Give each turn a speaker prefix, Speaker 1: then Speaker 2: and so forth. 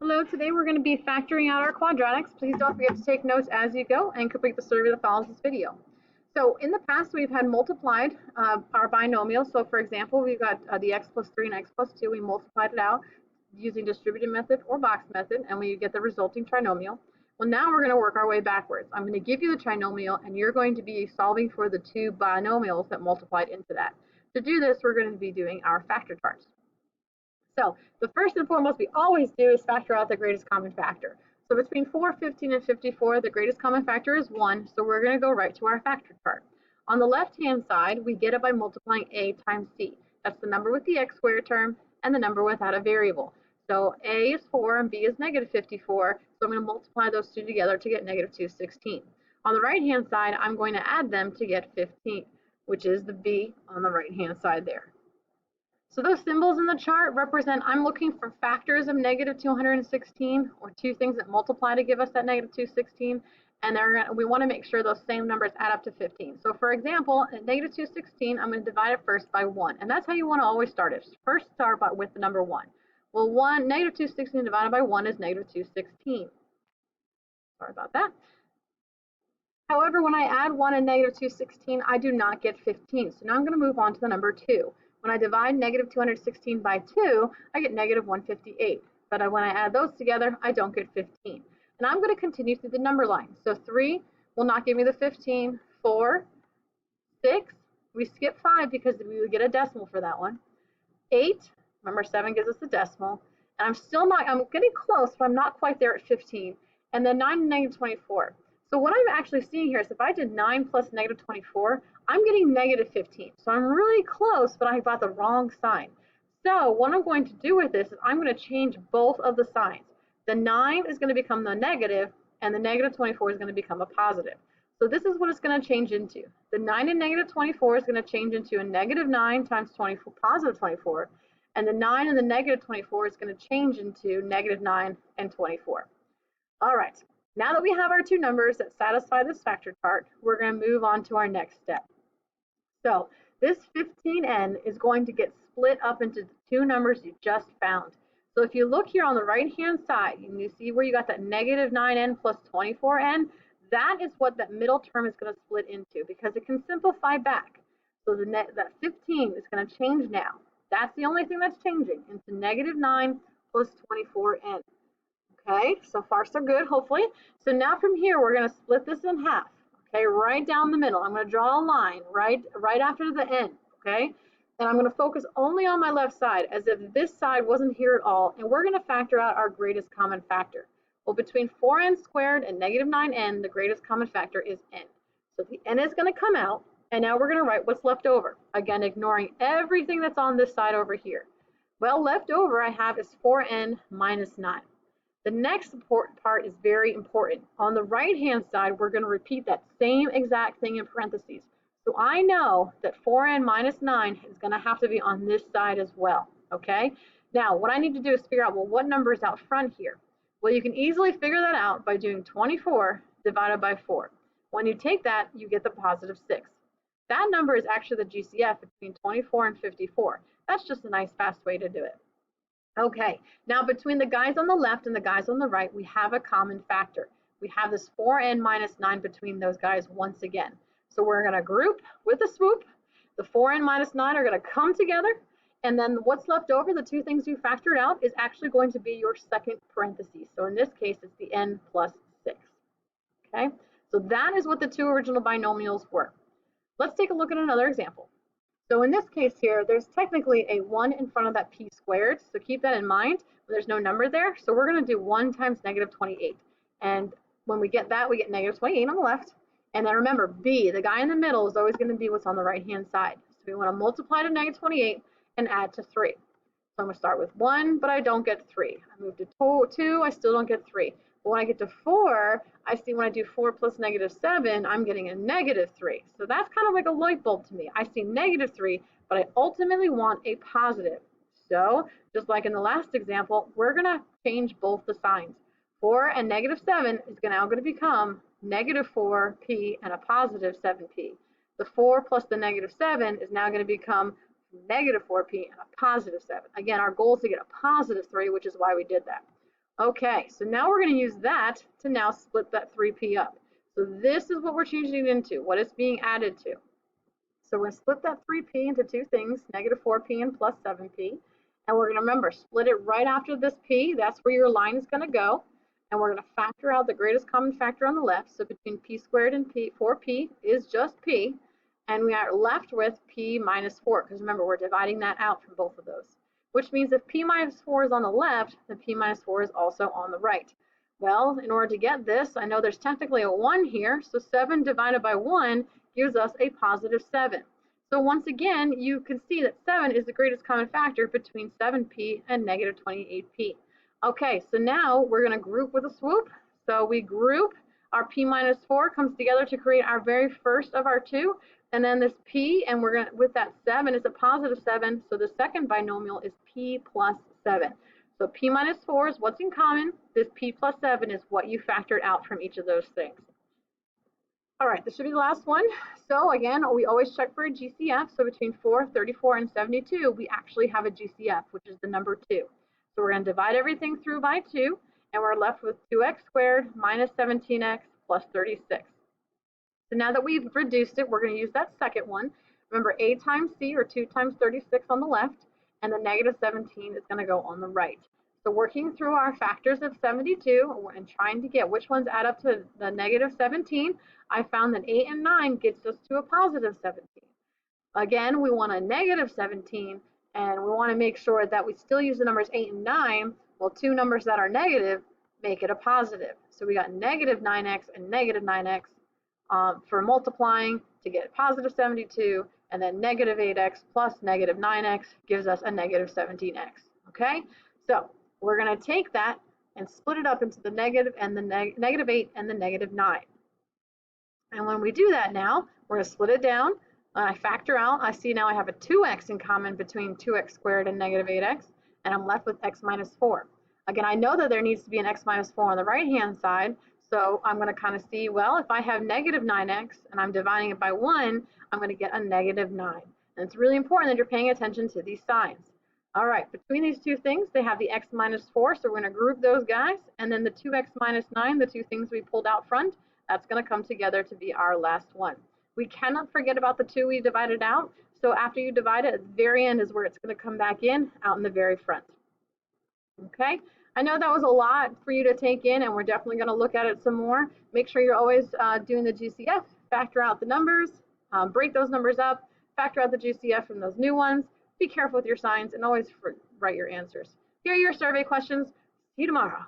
Speaker 1: Hello, today we're going to be factoring out our quadratics. Please don't forget to take notes as you go and complete the survey that follows this video. So in the past, we've had multiplied our binomials. So for example, we've got the x plus 3 and x plus 2. We multiplied it out using distributive method or box method, and we get the resulting trinomial. Well, now we're going to work our way backwards. I'm going to give you the trinomial, and you're going to be solving for the two binomials that multiplied into that. To do this, we're going to be doing our factor charts. So the first and foremost we always do is factor out the greatest common factor. So between 4, 15, and 54, the greatest common factor is 1, so we're going to go right to our factor chart. On the left-hand side, we get it by multiplying a times c. That's the number with the x squared term and the number without a variable. So a is 4 and b is negative 54, so I'm going to multiply those two together to get negative 216. On the right-hand side, I'm going to add them to get 15, which is the b on the right-hand side there. So those symbols in the chart represent, I'm looking for factors of negative 216, or two things that multiply to give us that negative 216, and we want to make sure those same numbers add up to 15. So for example, at negative 216, I'm going to divide it first by 1, and that's how you want to always start it. First start with the number 1. Well, negative 216 divided by 1 is negative 216. Sorry about that. However, when I add 1 and negative 216, I do not get 15. So now I'm going to move on to the number 2. When I divide negative 216 by 2, I get negative 158. But when I add those together, I don't get 15. And I'm going to continue through the number line. So 3 will not give me the 15. 4, 6, we skip 5 because we would get a decimal for that one. 8, remember 7 gives us a decimal. And I'm getting close, but I'm not quite there at 15. And then 9 and negative 24. So what I'm actually seeing here is if I did 9 plus negative 24, I'm getting negative 15. So I'm really close, but I got the wrong sign. So what I'm going to do with this is I'm going to change both of the signs. The 9 is going to become the negative, and the negative 24 is going to become a positive. So this is what it's going to change into. The 9 and negative 24 is going to change into a negative 9 times 24, positive 24. And the 9 and the negative 24 is going to change into negative 9 and 24. All right. Now that we have our two numbers that satisfy this factor chart, we're going to move on to our next step. So this 15n is going to get split up into the two numbers you just found. So if you look here on the right-hand side, and you see where you got that negative 9n plus 24n, that is what that middle term is going to split into because it can simplify back. So that 15 is going to change now. That's the only thing that's changing into negative 9 plus 24n. Okay, so far so good, hopefully. So now from here, we're going to split this in half. Okay, right down the middle. I'm going to draw a line right after the end. Okay, and I'm going to focus only on my left side as if this side wasn't here at all. And we're going to factor out our greatest common factor. Well, between 4n squared and negative 9n, the greatest common factor is n. So the n is going to come out, and now we're going to write what's left over. Again, ignoring everything that's on this side over here. Well, left over I have is 4n minus 9. The next part is very important. On the right-hand side, we're going to repeat that same exact thing in parentheses. So I know that 4n minus 9 is going to have to be on this side as well, okay? Now, what I need to do is figure out, well, what number is out front here? Well, you can easily figure that out by doing 24 divided by 4. When you take that, you get the positive 6. That number is actually the GCF between 24 and 54. That's just a nice, fast way to do it. Okay, now between the guys on the left and the guys on the right, we have a common factor. We have this 4n minus 9 between those guys once again. So we're going to group with a swoop. The 4n minus 9 are going to come together, and then what's left over, the two things you factored out, is actually going to be your second parenthesis. So in this case, it's the n plus 6. Okay, so that is what the two original binomials were. Let's take a look at another example. So in this case here, there's technically a 1 in front of that p squared, so keep that in mind. There's no number there, so we're going to do 1 times negative 28. And when we get that, we get negative 28 on the left. And then remember, b, the guy in the middle, is always going to be what's on the right-hand side. So we want to multiply to negative 28 and add to 3. So I'm going to start with 1, but I don't get 3. I move to 2, I still don't get 3. But when I get to 4, I see when I do 4 plus negative 7, I'm getting a negative 3. So that's kind of like a light bulb to me. I see negative 3, but I ultimately want a positive. So just like in the last example, we're going to change both the signs. 4 and negative 7 is now going to become negative 4p and a positive 7p. The 4 plus the negative 7 is now going to become negative 4p and a positive 7. Again, our goal is to get a positive 3, which is why we did that. Okay, so now we're going to use that to now split that 3p up. So this is what we're changing it into, what it's being added to. So we're going to split that 3p into two things, negative 4p and plus 7p. And we're going to remember, split it right after this p. That's where your line is going to go. And we're going to factor out the greatest common factor on the left. So between p squared and 4p is just p. And we are left with p minus 4, because remember, we're dividing that out from both of those. Which means if p minus 4 is on the left, then p minus 4 is also on the right. Well, in order to get this, I know there's technically a 1 here, so 7 divided by 1 gives us a positive 7. So once again, you can see that 7 is the greatest common factor between 7p and negative 28p. Okay, so now we're going to group with a swoop. So we group, our p minus 4 comes together to create our very first of our two, and then this p, and we're going to, with that 7 is a positive 7, so the second binomial is p plus 7. So p minus 4 is what's in common. This p plus 7 is what you factored out from each of those things. All right, this should be the last one. So again, we always check for a GCF. So between 4, 34, and 72, we actually have a GCF, which is the number 2. So we're going to divide everything through by 2, and we're left with 2x squared minus 17x plus 36. So now that we've reduced it, we're going to use that second one. Remember, a times c, or 2 times 36 on the left, and the negative 17 is going to go on the right. So working through our factors of 72 and trying to get which ones add up to the negative 17, I found that 8 and 9 gets us to a positive 17. Again, we want a negative 17, and we want to make sure that we still use the numbers 8 and 9. Well, two numbers that are negative make it a positive. So we got negative 9x and negative 9x for multiplying to get positive 72, and then negative 8x plus negative 9x gives us a negative 17x. Okay, so we're going to take that and split it up into the negative and the negative 8 and the negative 9. And when we do that now, we're going to split it down. I factor out, I see now I have a 2x in common between 2x squared and negative 8x, and I'm left with x minus 4. Again, I know that there needs to be an x minus 4 on the right-hand side, so I'm going to kind of see, well, if I have negative 9x and I'm dividing it by 1, I'm going to get a negative 9. And it's really important that you're paying attention to these signs. All right, between these two things, they have the x minus 4, so we're going to group those guys, and then the 2x minus 9, the two things we pulled out front, that's going to come together to be our last one. We cannot forget about the 2 we divided out, so after you divide it, at the very end is where it's going to come back in, out in the very front. Okay, I know that was a lot for you to take in, and we're definitely going to look at it some more. Make sure you're always doing the GCF, factor out the numbers, break those numbers up, factor out the GCF from those new ones. Be careful with your signs, and always write your answers. Here are your survey questions. See you tomorrow.